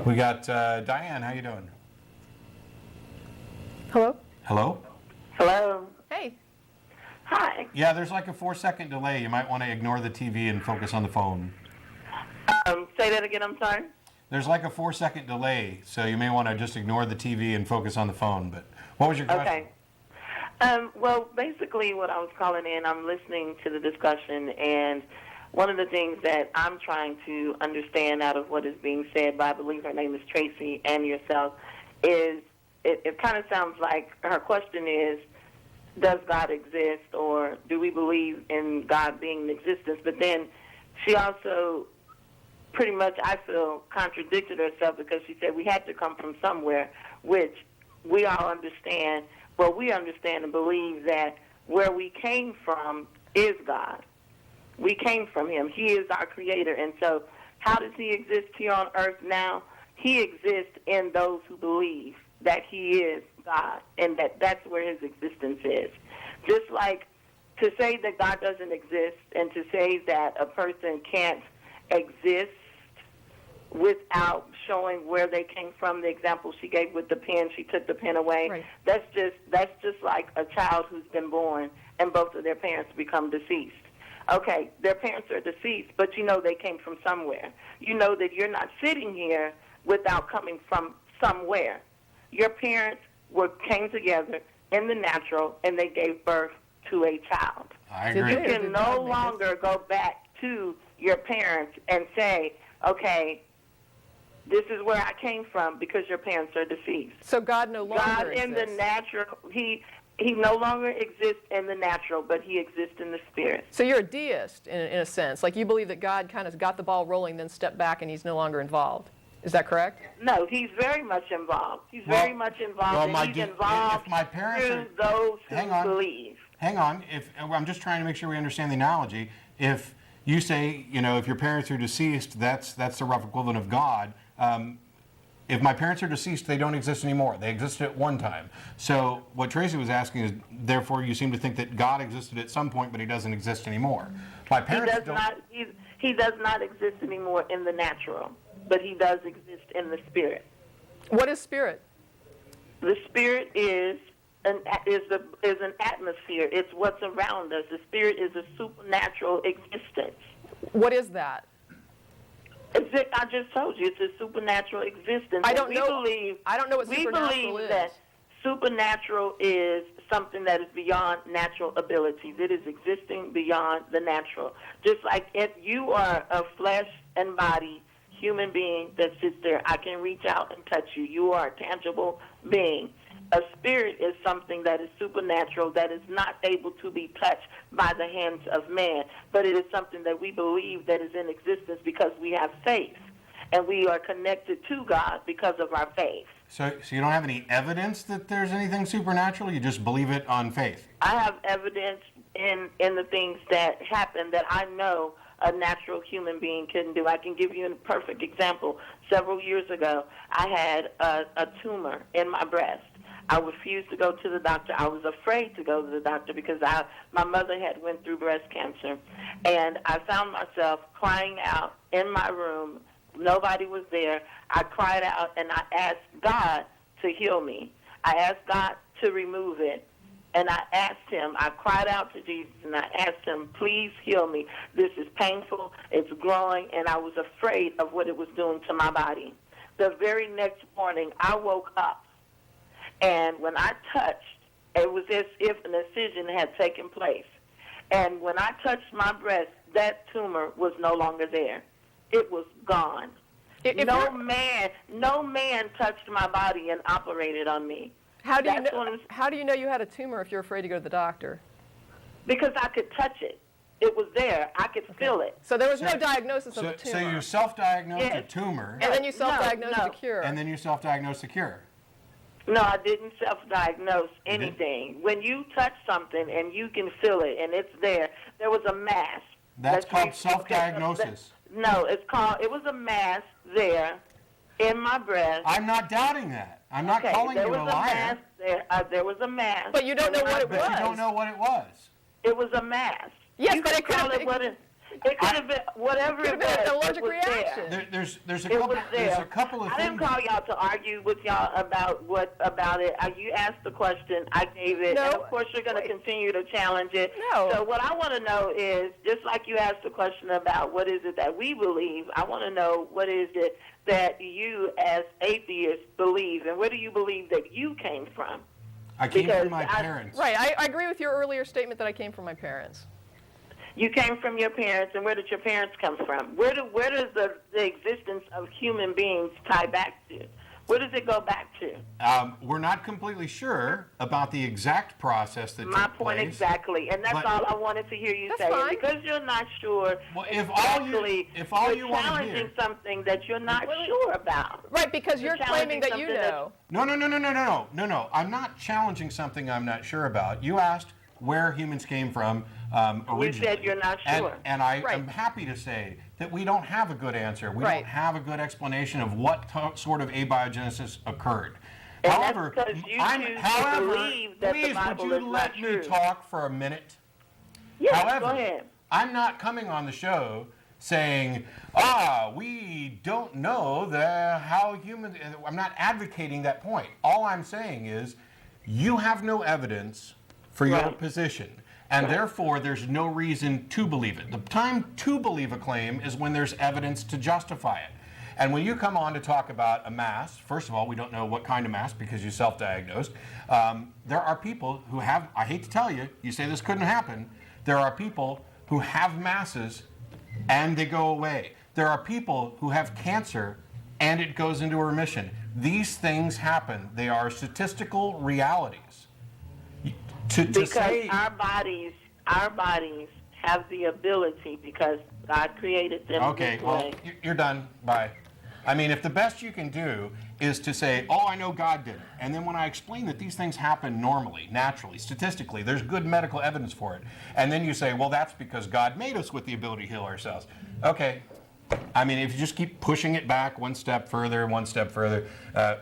We got Diane. How you doing? Hello? Hello? Hello. Hey. Hi. Yeah, there's like a 4-second delay. You might want to ignore the TV and focus on the phone. Say that again, I'm sorry? There's like a 4-second delay, so you may want to just ignore the TV and focus on the phone. But what was your question? Okay. Well, basically what I was calling in, I'm listening to the discussion, and one of the things that I'm trying to understand out of what is being said by, I believe her name is Tracie, and yourself, is it kind of sounds like her question is, does God exist, or do we believe in God being in existence? But then she also pretty much, I feel, contradicted herself because she said we had to come from somewhere, which we all understand. Well, we understand and believe that where we came from is God. We came from him. He is our creator. And so how does he exist here on earth now? He exists in those who believe that he is God and that that's where his existence is. Just like to say that God doesn't exist and to say that a person can't exist without showing where they came from, the example she gave with the pen, she took the pen away. Right. That's just like a child who's been born and both of their parents become deceased. Okay, their parents are deceased, but you know they came from somewhere. You know that you're not sitting here without coming from somewhere. Your parents came together in the natural, and they gave birth to a child. I agree. You can no longer go back to your parents and say, okay, this is where I came from because your parents are deceased. So God no longer God exists. in the natural, he no longer exists in the natural, but he exists in the spirit. So you're a deist in a sense. Like you believe that God kind of got the ball rolling, then stepped back and he's no longer involved. Is that correct? No, he's very much involved. He's very much involved, and he's involved if my parents through those who hang on, believe. Hang on. I'm just trying to make sure we understand the analogy. If you say, if your parents are deceased, that's the rough equivalent of God. If my parents are deceased, they don't exist anymore. They existed at one time. So what Tracie was asking is, therefore, you seem to think that God existed at some point, but he doesn't exist anymore. My parents He does not exist anymore in the natural, but he does exist in the spirit. What is spirit? The spirit is an atmosphere. It's what's around us. The spirit is a supernatural existence. What is that? I just told you, it's a supernatural existence. I don't know what we supernatural believe is. that supernatural is something that is beyond natural abilities. It is existing beyond the natural. Just like if you are a flesh and body human being that sits there, I can reach out and touch you. You are a tangible being. A spirit is something that is supernatural, that is not able to be touched by the hands of man, but it is something that we believe that is in existence because we have faith, and we are connected to God because of our faith. So you don't have any evidence that there's anything supernatural? You just believe it on faith? I have evidence in the things that happen that I know a natural human being couldn't do. I can give you a perfect example. Several years ago, I had a tumor in my breast. I refused to go to the doctor. I was afraid to go to the doctor because my mother had went through breast cancer. And I found myself crying out in my room. Nobody was there. I cried out, and I asked God to heal me. I asked God to remove it. And I asked him, I cried out to Jesus, and I asked him, please heal me. This is painful, it's growing, and I was afraid of what it was doing to my body. The very next morning, I woke up, and when I touched, it was as if an incision had taken place. And when I touched my breast, that tumor was no longer there. It was gone. No man touched my body and operated on me. How do you know you had a tumor if you're afraid to go to the doctor? Because I could touch it. It was there. I could feel it. So there was no diagnosis of a tumor. So you self-diagnosed a tumor. And then you self-diagnosed a cure. And then you self-diagnosed a cure. No, I didn't self-diagose anything. When you touch something and you can feel it and it's there, there was a mass. That's called self-diagnosis. No, it was a mass there in my breast. I'm not doubting that. I'm not calling you a liar. There was a mass. But you don't know what it was. But you don't know what it was. It was a mass. Yes, you but it could have been. It could have been. whatever Could it have been an was, allergic it was reaction. There's a It couple. was there. There's a couple of I didn't things. call y'all to argue with y'all about it. You asked the question, I gave it, No, and of course you're going to continue to challenge it. No. So what I want to know is, just like you asked the question about what is it that we believe, I want to know what is it that you as atheists believe, and where do you believe that you came from? I came because from my parents. Right, I agree with your earlier statement that I came from my parents. You came from your parents, and where did your parents come from? Where does the existence of human beings tie back to? Where does it go back to? We're not completely sure about the exact process that My took point place. exactly, and that's But- all I wanted to hear you That's say. fine. And because you're not sure, Well, if all you're you want to challenging hear. something that you're not sure about. Right, because you're claiming challenging that you something know. No. I'm not challenging something I'm not sure about. You asked where humans came from originally. You said you're not sure. And I Right. am happy to say that we don't have a good answer. We Right. don't have a good explanation of what sort of abiogenesis occurred. And that's However, because you choose to believe that the please, Bible would is you not let me true. talk for a minute? Yes, However, go ahead. I'm not coming on the show saying, we don't know how humans. I'm not advocating that point. All I'm saying is, you have no evidence for your Right. position, and therefore there's no reason to believe it. The time to believe a claim is when there's evidence to justify it. And when you come on to talk about a mass, first of all, we don't know what kind of mass because you self-diagnosed. There are people who have, I hate to tell you, you say this couldn't happen, there are people who have masses and they go away. There are people who have cancer and it goes into remission. These things happen. They are statistical realities. To Because say, our bodies have the ability, because God created them okay, this well, way. you're done. Bye. I mean, if the best you can do is to say, I know God did it, and then when I explain that these things happen normally, naturally, statistically, there's good medical evidence for it, and then you say, well, that's because God made us with the ability to heal ourselves. Okay. I mean, if you just keep pushing it back one step further,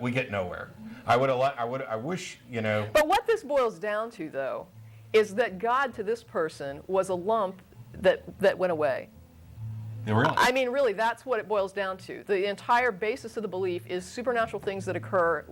we get nowhere. I wish, But what this boils down to, though, is that God to this person was a lump that went away. Really. I mean, really, that's what it boils down to. The entire basis of the belief is supernatural things that occur,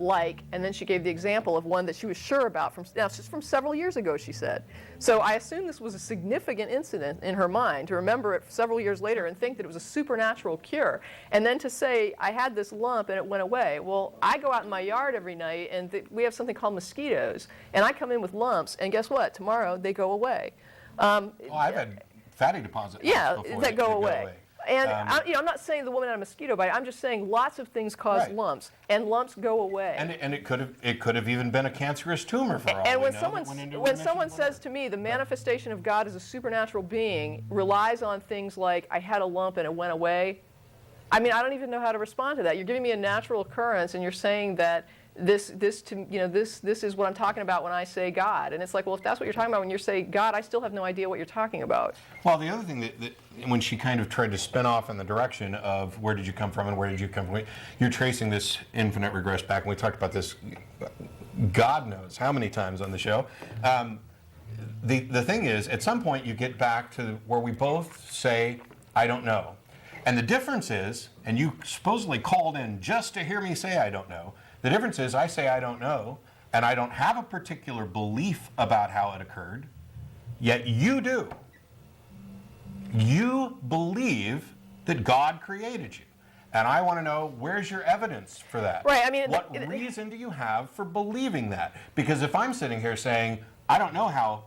and then she gave the example of one that she was sure about from several years ago, she said. So I assume this was a significant incident in her mind, to remember it several years later and think that it was a supernatural cure. And then to say, I had this lump and it went away. Well, I go out in my yard every night, and we have something called mosquitoes, and I come in with lumps, and guess what? Tomorrow, they go away. I've had fatty deposits before that go could away. And I'm not saying the woman had a mosquito bite. I'm just saying lots of things cause Right. lumps, and lumps go away. And it could have even been a cancerous tumor for all And we when know someone that went into when remission, someone whatever. says to me the manifestation of God as a supernatural being relies on things like I had a lump and it went away, I mean, I don't even know how to respond to that. You're giving me a natural occurrence, and you're saying that this is what I'm talking about when I say God. And it's like, well, if that's what you're talking about when you say God, I still have no idea what you're talking about. Well, the other thing that when she kind of tried to spin off in the direction of where did you come from and where did you come from, you're tracing this infinite regress back, and we talked about this God knows how many times on the show. The thing is, at some point you get back to where we both say, I don't know. And the difference is, and you supposedly called in just to hear me say I don't know, the difference is I say I don't know, and I don't have a particular belief about how it occurred, yet you do. You believe that God created you. And I want to know, where's your evidence for that? Right, I mean, what reason do you have for believing that? Because if I'm sitting here saying, I don't know how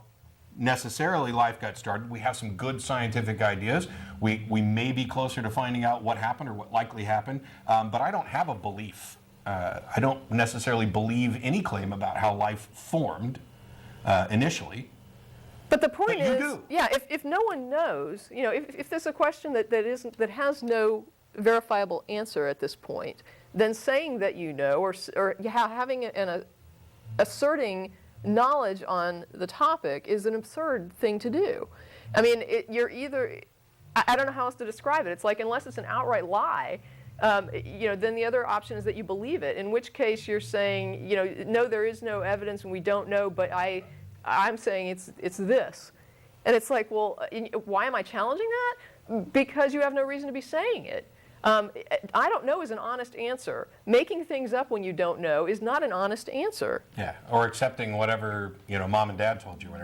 necessarily life got started, we have some good scientific ideas, we may be closer to finding out what happened or what likely happened, but I don't have a belief. I don't necessarily believe any claim about how life formed initially. But the point But you is, do. yeah, if no one knows, if there's a question that has no verifiable answer at this point, then saying that you know, or having asserting knowledge on the topic is an absurd thing to do. I mean, you're either, I don't know how else to describe it. It's like, unless it's an outright lie, then the other option is that you believe it, in which case you're saying, no, there is no evidence and we don't know, but I'm saying it's this. And it's like, well, why am I challenging that? because you have no reason to be saying it. I don't know is an honest answer. Making things up when you don't know is not an honest answer. Yeah, or accepting whatever, mom and dad told you whenever